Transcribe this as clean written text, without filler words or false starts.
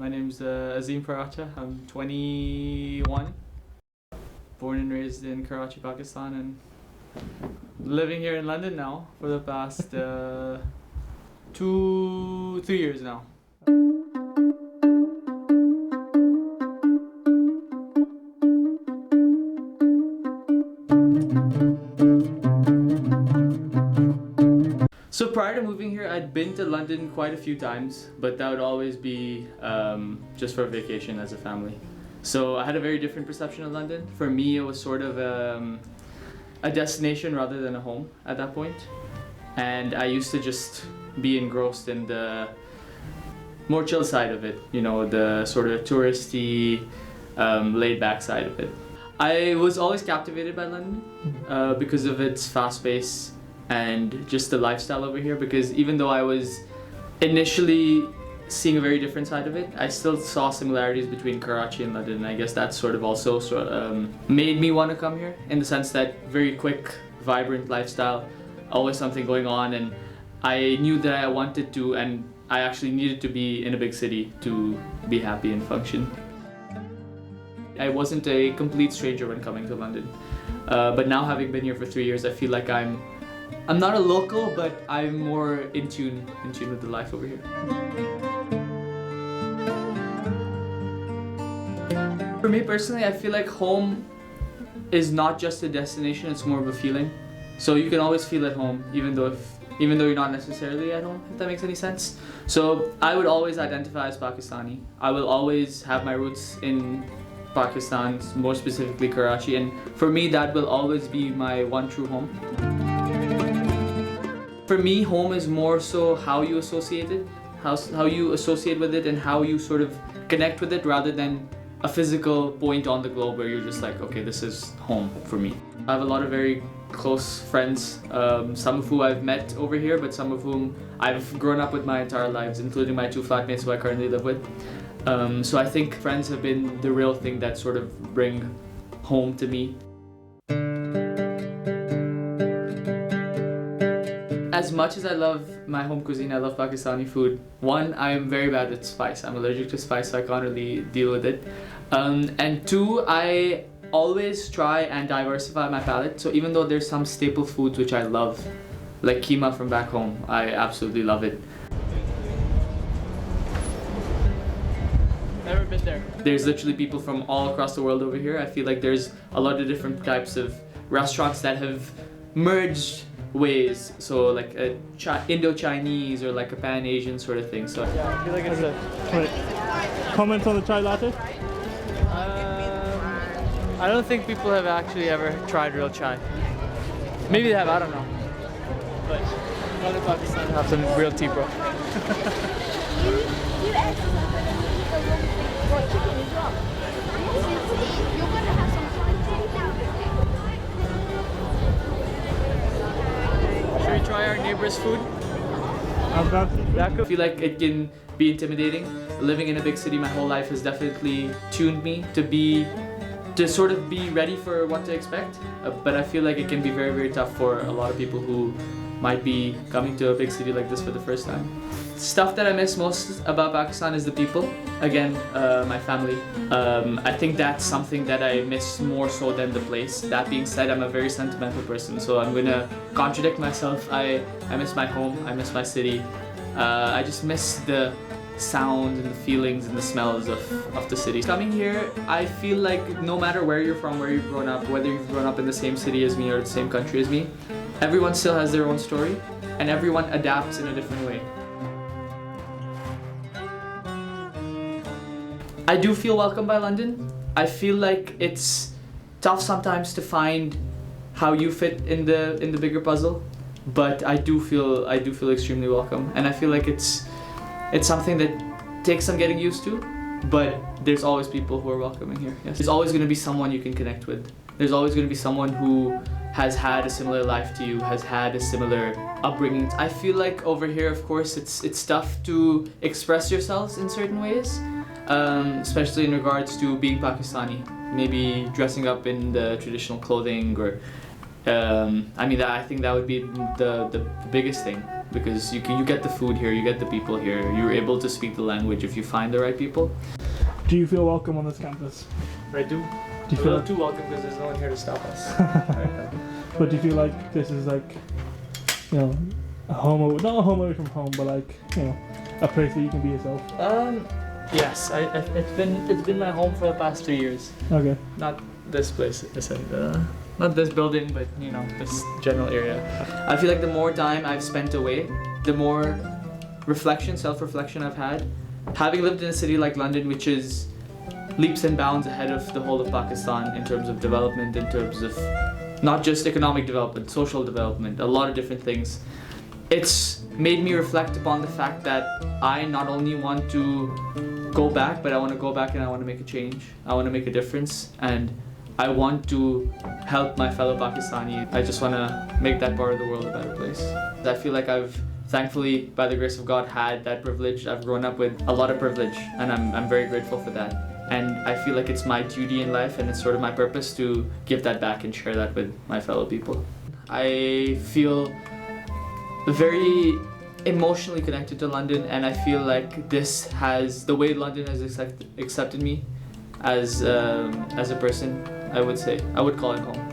My name's Azim Faracha. I'm 21, born and raised in Karachi, Pakistan, and living here in London now for the past 3 years now. So prior to moving here, I'd been to London quite a few times, but that would always be just for a vacation as a family. So I had a very different perception of London. For me, it was sort of a destination rather than a home at that point. And I used to just be engrossed in the more chill side of it, you know, the sort of touristy, laid-back side of it. I was always captivated by London because of its fast pace and just the lifestyle over here, because even though I was initially seeing a very different side of it, I still saw similarities between Karachi and London, and I guess that sort of also made me want to come here, in the sense that very quick, vibrant lifestyle, always something going on, and I knew that I wanted to, and I actually needed to be in a big city to be happy and function. I wasn't a complete stranger when coming to London, but now having been here for 3 years, I feel like I'm not a local, but I'm more in tune with the life over here. For me personally, I feel like home is not just a destination, it's more of a feeling. So you can always feel at home, even though you're not necessarily at home, if that makes any sense. So I would always identify as Pakistani. I will always have my roots in Pakistan, more specifically Karachi, and for me that will always be my one true home. For me, home is more so how you associate it, how you associate with it and how you sort of connect with it, rather than a physical point on the globe where you're just like, okay, this is home for me. I have a lot of very close friends, some of whom I've met over here, but some of whom I've grown up with my entire lives, including my 2 flatmates who I currently live with. So I think friends have been the real thing that sort of bring home to me. As much as I love my home cuisine, I love Pakistani food. One, I am very bad with spice. I'm allergic to spice, so I can't really deal with it. And two, I always try and diversify my palate. So even though there's some staple foods which I love, like keema from back home, I absolutely love it. Never been there. There's literally people from all across the world over here. I feel like there's a lot of different types of restaurants that have merged ways, so like a Indo-Chinese or like a Pan-Asian sort of thing. So yeah, I feel like it's a comment on the chai latte. I don't think people have actually ever tried real chai. Maybe they have, I don't know. But not in Pakistan have some real tea, bro. You exercise chicken as well. You're gonna have some fun. Should we try our neighbor's food? I feel like it can be intimidating. Living in a big city my whole life has definitely tuned me to sort of be ready for what to expect. But I feel like it can be very, very tough for a lot of people who might be coming to a big city like this for the first time. Stuff that I miss most about Pakistan is the people. Again, my family. I think that's something that I miss more so than the place. That being said, I'm a very sentimental person, so I'm gonna contradict myself. I miss my home, I miss my city. I just miss the sounds and the feelings and the smells of the city. Coming here, I feel like no matter where you're from, where you've grown up, whether you've grown up in the same city as me or the same country as me, everyone still has their own story and everyone adapts in a different way. I do feel welcomed by London. I feel like it's tough sometimes to find how you fit in the bigger puzzle, but I do feel extremely welcome, and I feel like it's something that takes some getting used to, but there's always people who are welcoming here. Yes. There's always going to be someone you can connect with. There's always going to be someone who has had a similar life to you, has had a similar upbringing. I feel like over here, of course, it's tough to express yourselves in certain ways. Especially in regards to being Pakistani, maybe dressing up in the traditional clothing, or I think that would be the biggest thing. because you get the food here, you get the people here, you're able to speak the language if you find the right people. Do you feel welcome on this campus? I do. Do you feel like, too welcome because there's no one here to stop us. but do you feel like this is like, you know, a home, not a home away from home, but like, you know, a place where you can be yourself? Yes, it's been my home for the past 3 years. Okay. Not this place, not this building, but you know, this general area. I feel like the more time I've spent away, the more self-reflection I've had. Having lived in a city like London, which is leaps and bounds ahead of the whole of Pakistan in terms of development, in terms of not just economic development, social development, a lot of different things. It's made me reflect upon the fact that I not only want to go back, but I want to go back and I want to make a change. I want to make a difference, and I want to help my fellow Pakistani. I just want to make that part of the world a better place. I feel like I've thankfully, by the grace of God, had that privilege. I've grown up with a lot of privilege, and I'm very grateful for that. And I feel like it's my duty in life, and it's sort of my purpose to give that back and share that with my fellow people. I feel very emotionally connected to London, and I feel like the way London has accepted me as a person, I would call it home.